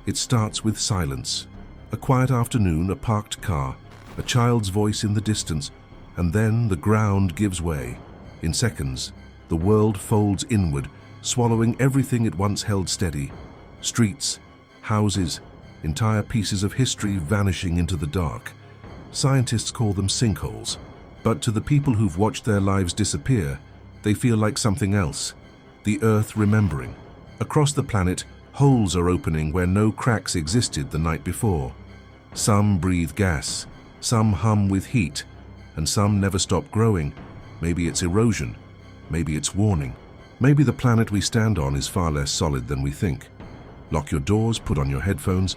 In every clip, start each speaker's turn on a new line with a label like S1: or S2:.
S1: It starts with silence. A quiet afternoon, a parked car, a child's voice in the distance, and then the ground gives way. In seconds, the world folds inward, swallowing everything it once held steady. Streets, houses, entire pieces of history vanishing into the dark. Scientists call them sinkholes, but to the people who've watched their lives disappear, they feel like something else. The Earth remembering. Across the planet, holes are opening where no cracks existed the night before. Some breathe gas, some hum with heat, and some never stop growing. Maybe it's erosion, maybe it's warning. Maybe the planet we stand on is far less solid than we think. Lock your doors, put on your headphones,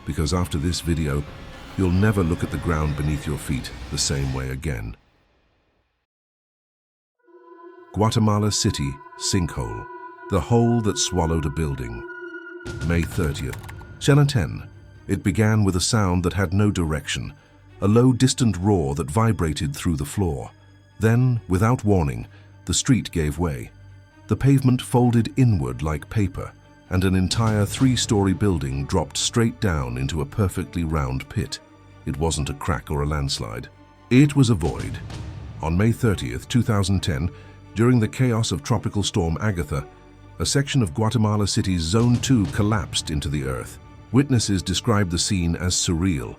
S1: because after this video, you'll never look at the ground beneath your feet the same way again. Guatemala City, sinkhole. The hole that swallowed a building. May 30th. Channel 10. It began with a sound that had no direction, a low, distant roar that vibrated through the floor. Then, without warning, the street gave way. The pavement folded inward like paper, and an entire 3-story building dropped straight down into a perfectly round pit. It wasn't a crack or a landslide. It was a void. On May 30th, 2010, during the chaos of Tropical Storm Agatha, a section of Guatemala City's Zone 2 collapsed into the earth. Witnesses described the scene as surreal.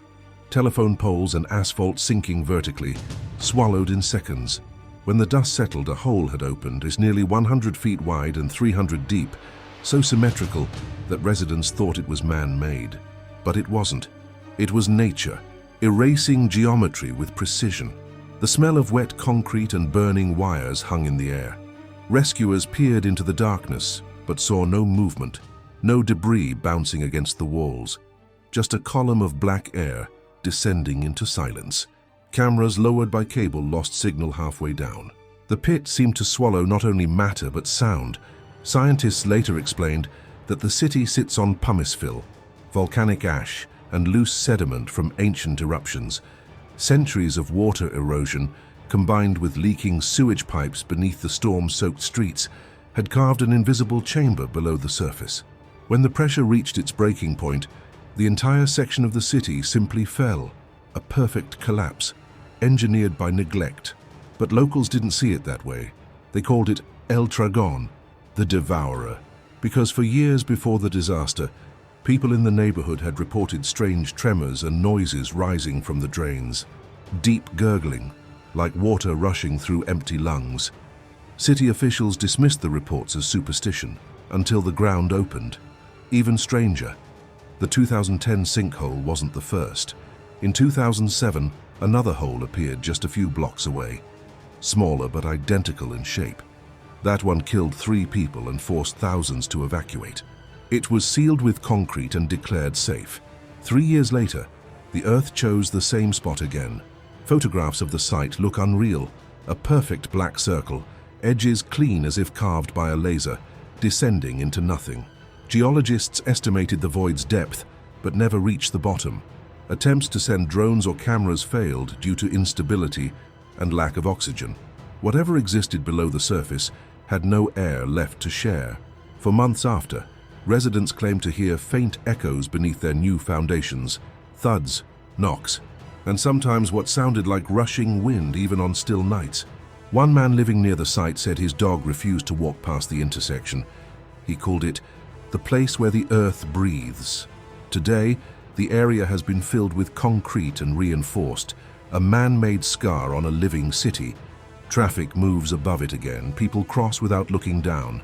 S1: Telephone poles and asphalt sinking vertically, swallowed in seconds. When the dust settled, a hole had opened. It's nearly 100 feet wide and 300 deep, so symmetrical that residents thought it was man-made. But it wasn't. It was nature, erasing geometry with precision. The smell of wet concrete and burning wires hung in the air. Rescuers peered into the darkness, but saw no movement, no debris bouncing against the walls, just a column of black air descending into silence. Cameras lowered by cable lost signal halfway down. The pit seemed to swallow not only matter but sound. Scientists later explained that the city sits on pumice fill, volcanic ash, and loose sediment from ancient eruptions. Centuries of water erosion, combined with leaking sewage pipes beneath the storm-soaked streets, had carved an invisible chamber below the surface. When the pressure reached its breaking point, the entire section of the city simply fell, a perfect collapse, engineered by neglect. But locals didn't see it that way. They called it El Dragon, the devourer, because for years before the disaster, people in the neighborhood had reported strange tremors and noises rising from the drains. Deep gurgling, like water rushing through empty lungs. City officials dismissed the reports as superstition until the ground opened. Even stranger, the 2010 sinkhole wasn't the first. In 2007, another hole appeared just a few blocks away, smaller but identical in shape. That one killed 3 people and forced thousands to evacuate. It was sealed with concrete and declared safe. 3 years later, the Earth chose the same spot again. Photographs of the site look unreal, a perfect black circle, edges clean as if carved by a laser, descending into nothing. Geologists estimated the void's depth, but never reached the bottom. Attempts to send drones or cameras failed due to instability and lack of oxygen. Whatever existed below the surface had no air left to share. For months after, residents claimed to hear faint echoes beneath their new foundations, thuds, knocks, and sometimes what sounded like rushing wind even on still nights. One man living near the site said his dog refused to walk past the intersection. He called it the place where the earth breathes. Today, the area has been filled with concrete and reinforced, a man-made scar on a living city. Traffic moves above it again, people cross without looking down,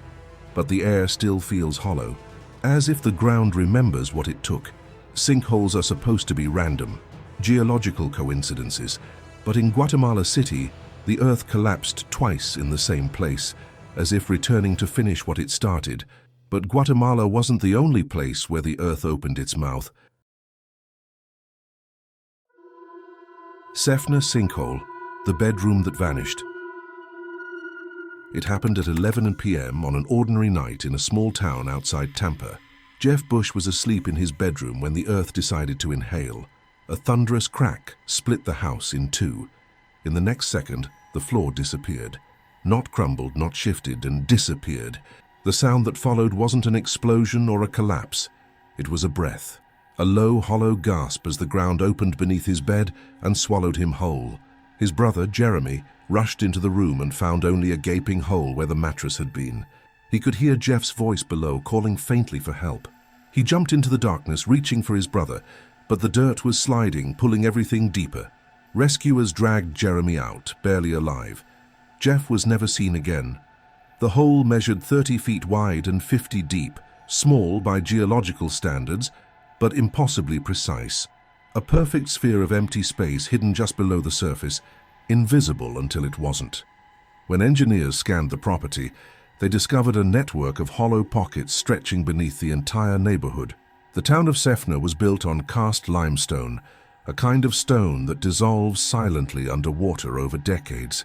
S1: but the air still feels hollow, as if the ground remembers what it took. Sinkholes are supposed to be random, geological coincidences, but in Guatemala City, the earth collapsed twice in the same place, as if returning to finish what it started. But Guatemala wasn't the only place where the earth opened its mouth. Seffner sinkhole, the bedroom that vanished. It happened at 11 p.m. on an ordinary night in a small town outside Tampa. Jeff Bush was asleep in his bedroom when the earth decided to inhale. A thunderous crack split the house in two. In the next second, the floor disappeared. Not crumbled, not shifted, and disappeared. The sound that followed wasn't an explosion or a collapse. It was a breath, a low, hollow gasp as the ground opened beneath his bed and swallowed him whole. His brother, Jeremy, rushed into the room and found only a gaping hole where the mattress had been. He could hear Jeff's voice below, calling faintly for help. He jumped into the darkness, reaching for his brother, but the dirt was sliding, pulling everything deeper. Rescuers dragged Jeremy out, barely alive. Jeff was never seen again. The hole measured 30 feet wide and 50 deep, small by geological standards, but impossibly precise. A perfect sphere of empty space hidden just below the surface, invisible until it wasn't. When engineers scanned the property, they discovered a network of hollow pockets stretching beneath the entire neighborhood. The town of Seffner was built on cast limestone, a kind of stone that dissolves silently under water over decades,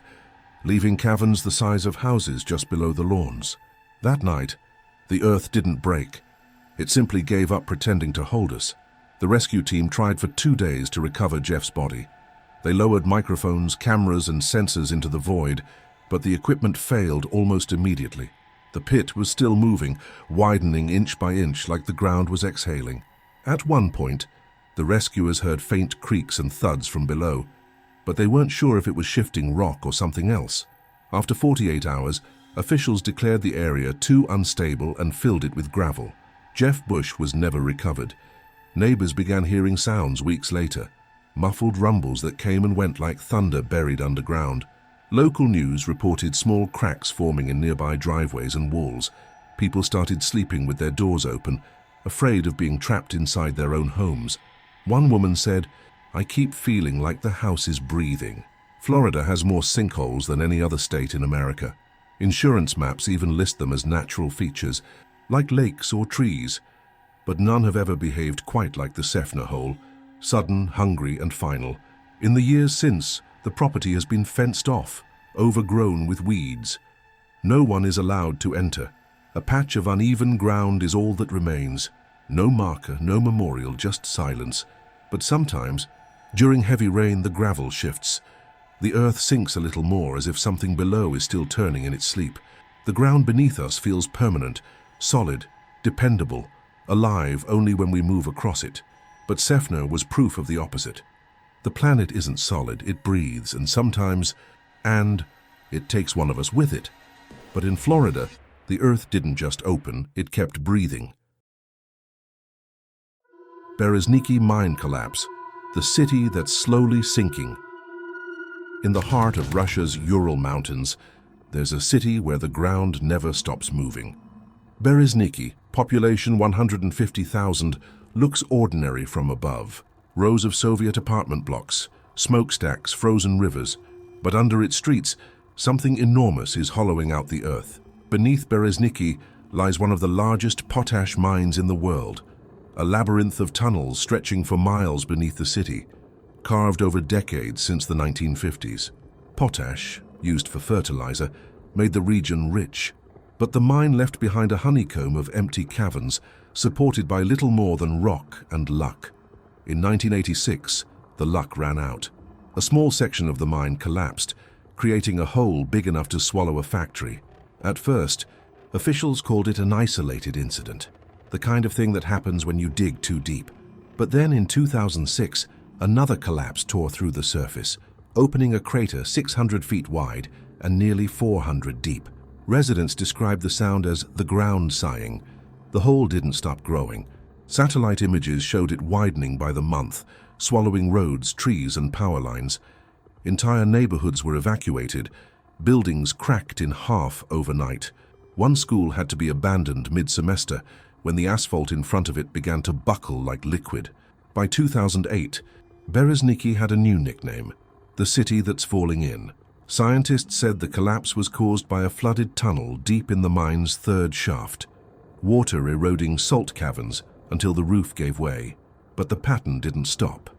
S1: leaving caverns the size of houses just below the lawns. That night, the earth didn't break. It simply gave up pretending to hold us. The rescue team tried for 2 days to recover Jeff's body. They lowered microphones, cameras, and sensors into the void, but the equipment failed almost immediately. The pit was still moving, widening inch by inch like the ground was exhaling. At one point, the rescuers heard faint creaks and thuds from below, but they weren't sure if it was shifting rock or something else. After 48 hours, officials declared the area too unstable and filled it with gravel. Jeff Bush was never recovered. Neighbors began hearing sounds weeks later, muffled rumbles that came and went like thunder buried underground. Local news reported small cracks forming in nearby driveways and walls. People started sleeping with their doors open, afraid of being trapped inside their own homes. One woman said, "I keep feeling like the house is breathing." Florida has more sinkholes than any other state in America. Insurance maps even list them as natural features, like lakes or trees. But none have ever behaved quite like the Seffner hole, sudden, hungry, and final. In the years since, the property has been fenced off, overgrown with weeds. No one is allowed to enter. A patch of uneven ground is all that remains. No marker, no memorial, just silence. But sometimes, during heavy rain, the gravel shifts. The earth sinks a little more, as if something below is still turning in its sleep. The ground beneath us feels permanent, solid, dependable, alive only when we move across it. But Seffner was proof of the opposite. The planet isn't solid, it breathes, and sometimes, it takes one of us with it. But in Florida, the earth didn't just open, it kept breathing. Berezniki mine collapse, the city that's slowly sinking. In the heart of Russia's Ural Mountains, there's a city where the ground never stops moving. Berezniki, population 150,000, looks ordinary from above. Rows of Soviet apartment blocks, smokestacks, frozen rivers. But under its streets, something enormous is hollowing out the earth. Beneath Berezniki lies one of the largest potash mines in the world, a labyrinth of tunnels stretching for miles beneath the city, carved over decades since the 1950s. Potash, used for fertilizer, made the region rich, but the mine left behind a honeycomb of empty caverns, supported by little more than rock and luck. In 1986, the luck ran out. A small section of the mine collapsed, creating a hole big enough to swallow a factory. At first, officials called it an isolated incident, the kind of thing that happens when you dig too deep. But then in 2006, another collapse tore through the surface, opening a crater 600 feet wide and nearly 400 deep. Residents described the sound as the ground sighing. The hole didn't stop growing. Satellite images showed it widening by the month, swallowing roads, trees, and power lines. Entire neighborhoods were evacuated. Buildings cracked in half overnight. One school had to be abandoned mid-semester when the asphalt in front of it began to buckle like liquid. By 2008, Berezniki had a new nickname, the city that's falling in. Scientists said the collapse was caused by a flooded tunnel deep in the mine's third shaft, water eroding salt caverns until the roof gave way. But the pattern didn't stop.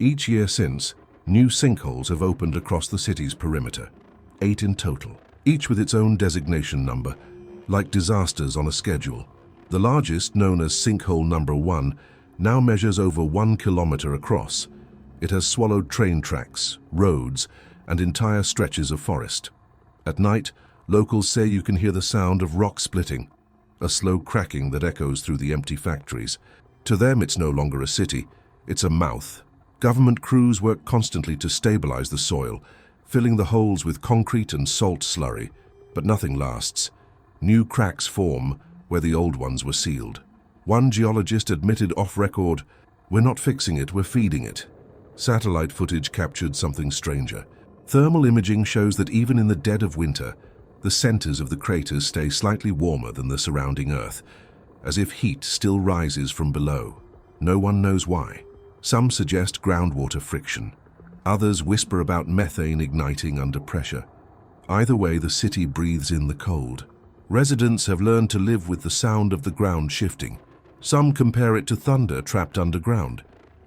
S1: Each year since, new sinkholes have opened across the city's perimeter, 8 in total, each with its own designation number, like disasters on a schedule. The largest, known as Sinkhole number 1, now measures over 1 kilometer across. It has swallowed train tracks, roads, and entire stretches of forest. At night, locals say you can hear the sound of rock splitting, a slow cracking that echoes through the empty factories. To them, it's no longer a city, it's a mouth. Government crews work constantly to stabilize the soil, filling the holes with concrete and salt slurry, but nothing lasts. New cracks form where the old ones were sealed. One geologist admitted off-record, "We're not fixing it, we're feeding it." Satellite footage captured something stranger. Thermal imaging shows that even in the dead of winter, the centers of the craters stay slightly warmer than the surrounding Earth, as if heat still rises from below. No one knows why. Some suggest groundwater friction. Others whisper about methane igniting under pressure. Either way, the city breathes in the cold. Residents have learned to live with the sound of the ground shifting. Some compare it to thunder trapped underground.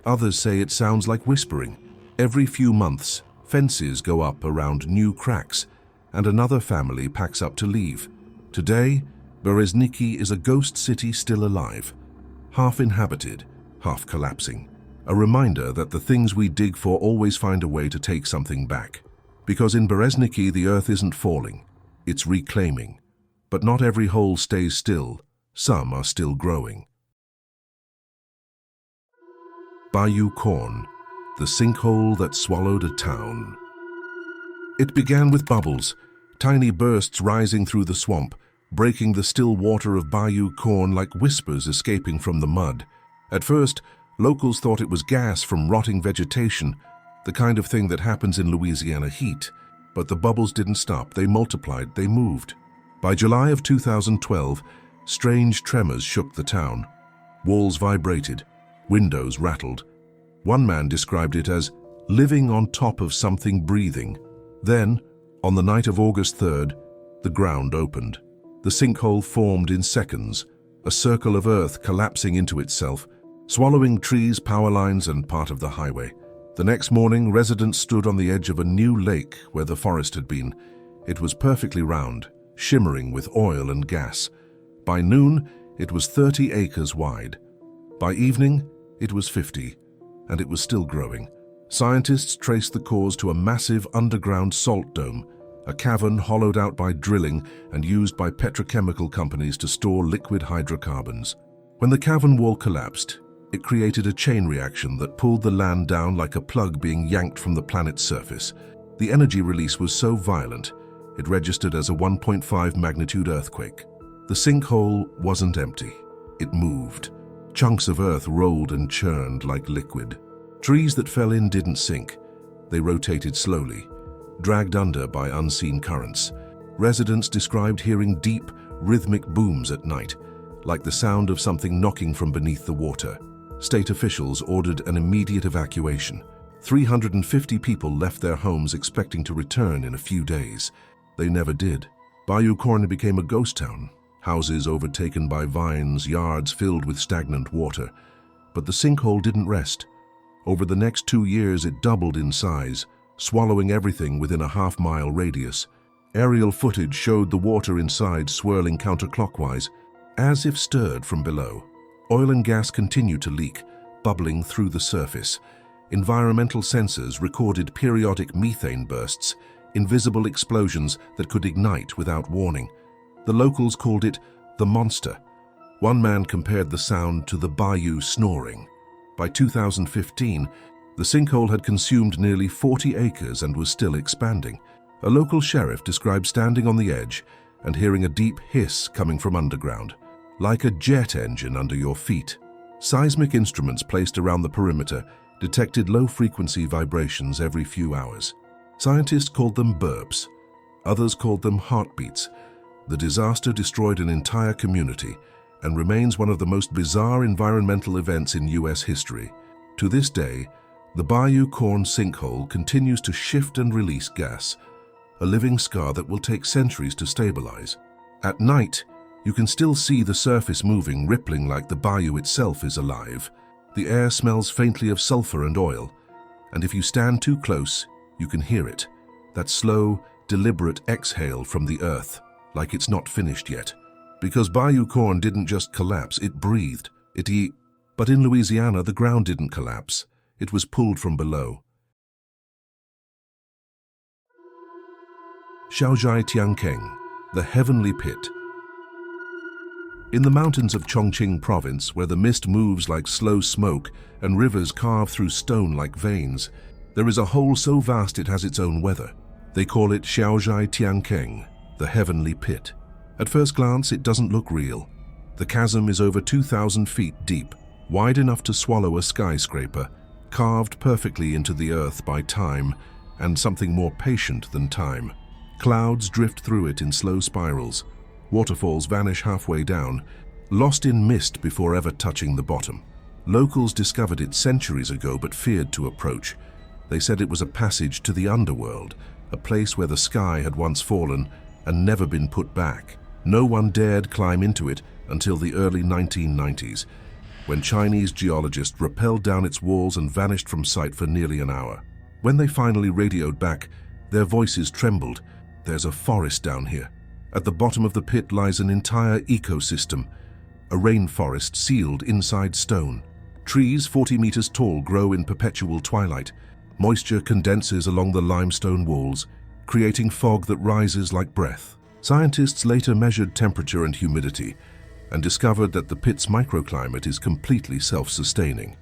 S1: Others say it sounds like whispering. Every few months, fences go up around new cracks, and another family packs up to leave. Today, Berezniki is a ghost city still alive, half inhabited, half collapsing. A reminder that the things we dig for always find a way to take something back. Because in Berezniki, the earth isn't falling, it's reclaiming. But not every hole stays still. Some are still growing. Bayou Corne, the sinkhole that swallowed a town. It began with bubbles, tiny bursts rising through the swamp, breaking the still water of Bayou Corne like whispers escaping from the mud. At first, locals thought it was gas from rotting vegetation, the kind of thing that happens in Louisiana heat. But the bubbles didn't stop, they multiplied, they moved. By July of 2012, strange tremors shook the town. Walls vibrated, windows rattled. One man described it as living on top of something breathing. Then, on the night of August 3rd, the ground opened. The sinkhole formed in seconds, a circle of earth collapsing into itself, swallowing trees, power lines, and part of the highway. The next morning, residents stood on the edge of a new lake where the forest had been. It was perfectly round, shimmering with oil and gas. By noon, it was 30 acres wide. By evening, it was 50, and it was still growing. Scientists traced the cause to a massive underground salt dome, a cavern hollowed out by drilling and used by petrochemical companies to store liquid hydrocarbons. When the cavern wall collapsed, it created a chain reaction that pulled the land down like a plug being yanked from the planet's surface. The energy release was so violent, it registered as a 1.5 magnitude earthquake. The sinkhole wasn't empty. It moved. Chunks of earth rolled and churned like liquid. Trees that fell in didn't sink. They rotated slowly, dragged under by unseen currents. Residents described hearing deep, rhythmic booms at night, like the sound of something knocking from beneath the water. State officials ordered an immediate evacuation. 350 people left their homes expecting to return in a few days. They never did. Bayou Corne became a ghost town, houses overtaken by vines, yards filled with stagnant water. But the sinkhole didn't rest. Over the next 2 years, it doubled in size, swallowing everything within a half-mile radius. Aerial footage showed the water inside swirling counterclockwise, as if stirred from below. Oil and gas continued to leak, bubbling through the surface. Environmental sensors recorded periodic methane bursts, invisible explosions that could ignite without warning. The locals called it the monster. One man compared the sound to the bayou snoring. By 2015, the sinkhole had consumed nearly 40 acres and was still expanding. A local sheriff described standing on the edge and hearing a deep hiss coming from underground, like a jet engine under your feet. Seismic instruments placed around the perimeter detected low-frequency vibrations every few hours. Scientists called them burps. Others called them heartbeats. The disaster destroyed an entire community and remains one of the most bizarre environmental events in U.S. history. To this day, the Bayou Corne sinkhole continues to shift and release gas, a living scar that will take centuries to stabilize. At night, you can still see the surface moving, rippling like the bayou itself is alive. The air smells faintly of sulfur and oil, and if you stand too close, you can hear it, that slow, deliberate exhale from the earth, like it's not finished yet. Because Bayou Corne didn't just collapse, it breathed. But in Louisiana, the ground didn't collapse. It was pulled from below. Xiaozhai Tiankeng, the heavenly pit. In the mountains of Chongqing province, where the mist moves like slow smoke and rivers carve through stone like veins, there is a hole so vast it has its own weather. They call it Xiaozhai Tiankeng, the heavenly pit. At first glance, it doesn't look real. The chasm is over 2,000 feet deep, wide enough to swallow a skyscraper, carved perfectly into the earth by time and something more patient than time. Clouds drift through it in slow spirals. Waterfalls vanish halfway down, lost in mist before ever touching the bottom. Locals discovered it centuries ago but feared to approach. They said it was a passage to the underworld, a place where the sky had once fallen and never been put back. No one dared climb into it until the early 1990s, when Chinese geologists rappelled down its walls and vanished from sight for nearly an hour. When they finally radioed back, their voices trembled. There's a forest down here. At the bottom of the pit lies an entire ecosystem, a rainforest sealed inside stone. Trees 40 meters tall grow in perpetual twilight. Moisture condenses along the limestone walls, creating fog that rises like breath. Scientists later measured temperature and humidity and discovered that the pit's microclimate is completely self-sustaining.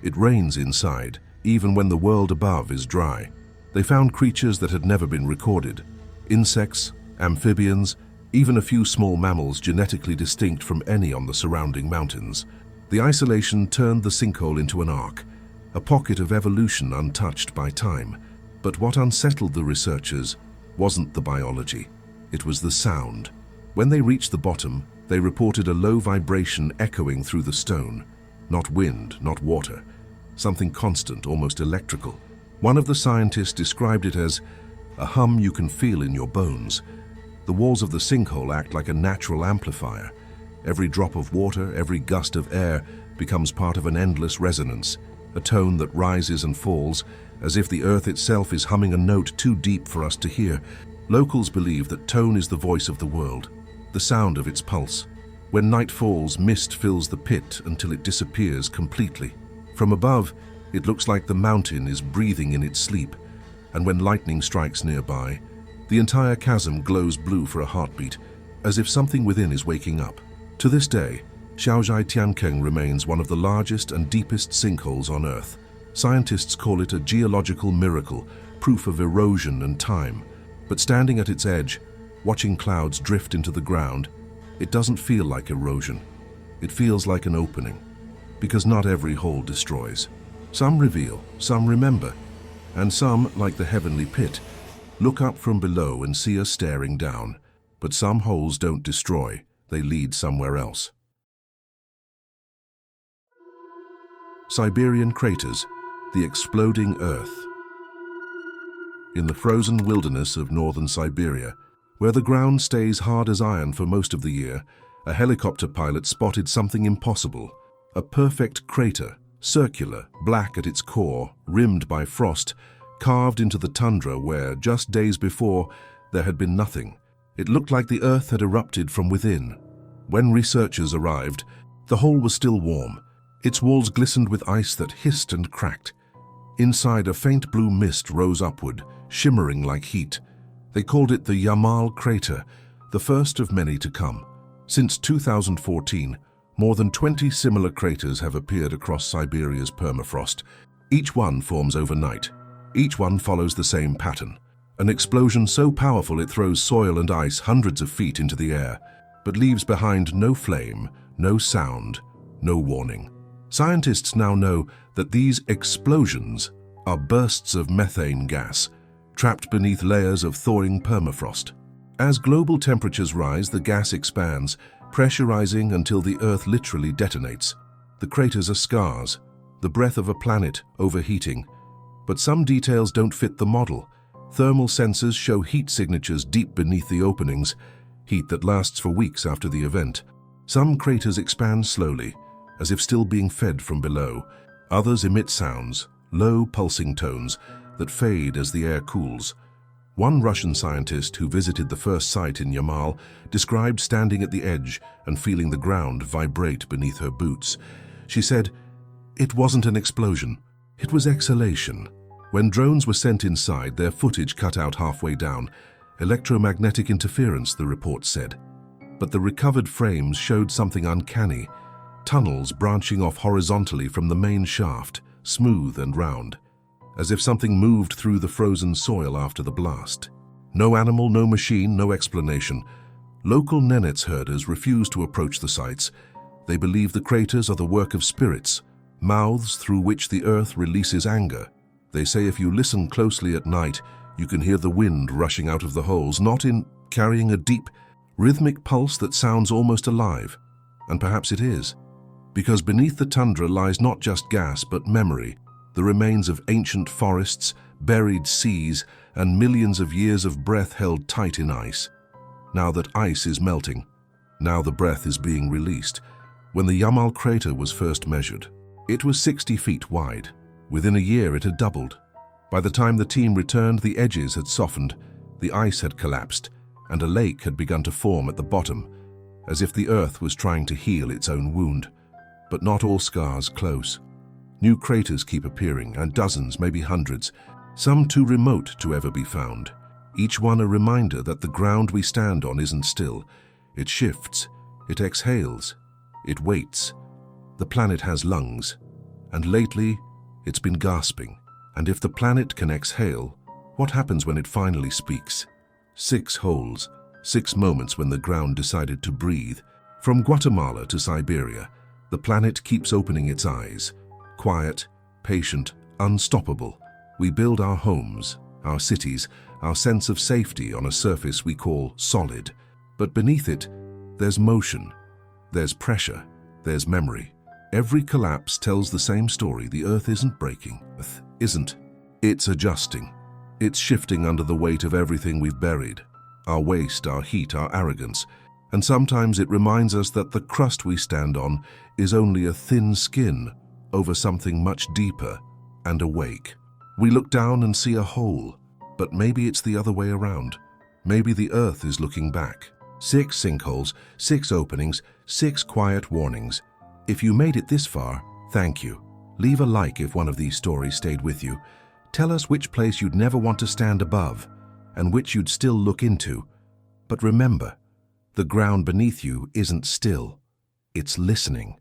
S1: It rains inside, even when the world above is dry. They found creatures that had never been recorded: insects, amphibians, even a few small mammals genetically distinct from any on the surrounding mountains. The isolation turned the sinkhole into an ark, a pocket of evolution untouched by time. But what unsettled the researchers wasn't the biology, it was the sound. When they reached the bottom, they reported a low vibration echoing through the stone. Not wind, not water, something constant, almost electrical. One of the scientists described it as a hum you can feel in your bones. The walls of the sinkhole act like a natural amplifier. Every drop of water, every gust of air becomes part of an endless resonance, a tone that rises and falls, as if the earth itself is humming a note too deep for us to hear. Locals believe that tone is the voice of the world, the sound of its pulse. When night falls, mist fills the pit until it disappears completely. From above, it looks like the mountain is breathing in its sleep, and when lightning strikes nearby, the entire chasm glows blue for a heartbeat, as if something within is waking up. To this day, Xiaozhai Tiankeng remains one of the largest and deepest sinkholes on Earth. Scientists call it a geological miracle, proof of erosion and time. But standing at its edge, watching clouds drift into the ground, it doesn't feel like erosion. It feels like an opening, because not every hole destroys. Some reveal, some remember, and some, like the heavenly pit, look up from below and see us staring down. But some holes don't destroy, they lead somewhere else. Siberian craters, the exploding Earth. In the frozen wilderness of northern Siberia, where the ground stays hard as iron for most of the year, a helicopter pilot spotted something impossible. A perfect crater, circular, black at its core, rimmed by frost, carved into the tundra where, just days before, there had been nothing. It looked like the Earth had erupted from within. When researchers arrived, the hole was still warm. Its walls glistened with ice that hissed and cracked. Inside, a faint blue mist rose upward, shimmering like heat. They called it the Yamal crater, the first of many to come. Since 2014, more than 20 similar craters have appeared across Siberia's permafrost. Each one forms overnight. Each one follows the same pattern. An explosion so powerful it throws soil and ice hundreds of feet into the air, but leaves behind no flame, no sound, no warning. Scientists now know that these explosions are bursts of methane gas, trapped beneath layers of thawing permafrost. As global temperatures rise, the gas expands, pressurizing until the Earth literally detonates. The craters are scars, the breath of a planet overheating. But some details don't fit the model. Thermal sensors show heat signatures deep beneath the openings, heat that lasts for weeks after the event. Some craters expand slowly, as if still being fed from below. Others emit sounds, low pulsing tones, that fade as the air cools. One Russian scientist who visited the first site in Yamal described standing at the edge and feeling the ground vibrate beneath her boots. She said, "It wasn't an explosion, it was exhalation." When drones were sent inside, their footage cut out halfway down. Electromagnetic interference, the report said. but the recovered frames showed something uncanny. Tunnels branching off horizontally from the main shaft, smooth and round, as if something moved through the frozen soil after the blast. No animal, no machine, no explanation. Local Nenets herders refuse to approach the sites. They believe the craters are the work of spirits, mouths through which the earth releases anger. They say if you listen closely at night, you can hear the wind rushing out of the holes, not in carrying a deep, rhythmic pulse that sounds almost alive. And perhaps it is, because beneath the tundra lies not just gas but memory, the remains of ancient forests, buried seas, and millions of years of breath held tight in ice. Now that ice is melting, now the breath is being released. When the Yamal crater was first measured, it was 60 feet wide. Within a year it had doubled. By the time the team returned, the edges had softened, the ice had collapsed, and a lake had begun to form at the bottom, as if the earth was trying to heal its own wound. But not all scars close. New craters keep appearing, and dozens, maybe hundreds, some too remote to ever be found. Each one a reminder that the ground we stand on isn't still. It shifts, it exhales, it waits. The planet has lungs, and lately it's been gasping. And if the planet can exhale, what happens when it finally speaks? 6 holes, 6 moments when the ground decided to breathe. From Guatemala to Siberia, the planet keeps opening its eyes. Quiet, patient, unstoppable. We build our homes, our cities, our sense of safety on a surface we call solid. But beneath it, there's motion, there's pressure, there's memory. Every collapse tells the same story. The earth isn't breaking, isn't. It's adjusting. It's shifting under the weight of everything we've buried. Our waste, our heat, our arrogance. And sometimes it reminds us that the crust we stand on is only a thin skin over something much deeper and awake. We look down and see a hole, but maybe it's the other way around. Maybe the earth is looking back. 6 sinkholes, 6 openings, 6 quiet warnings. If you made it this far, thank you. Leave a like if one of these stories stayed with you. Tell us which place you'd never want to stand above and which you'd still look into. But remember, the ground beneath you isn't still. It's listening.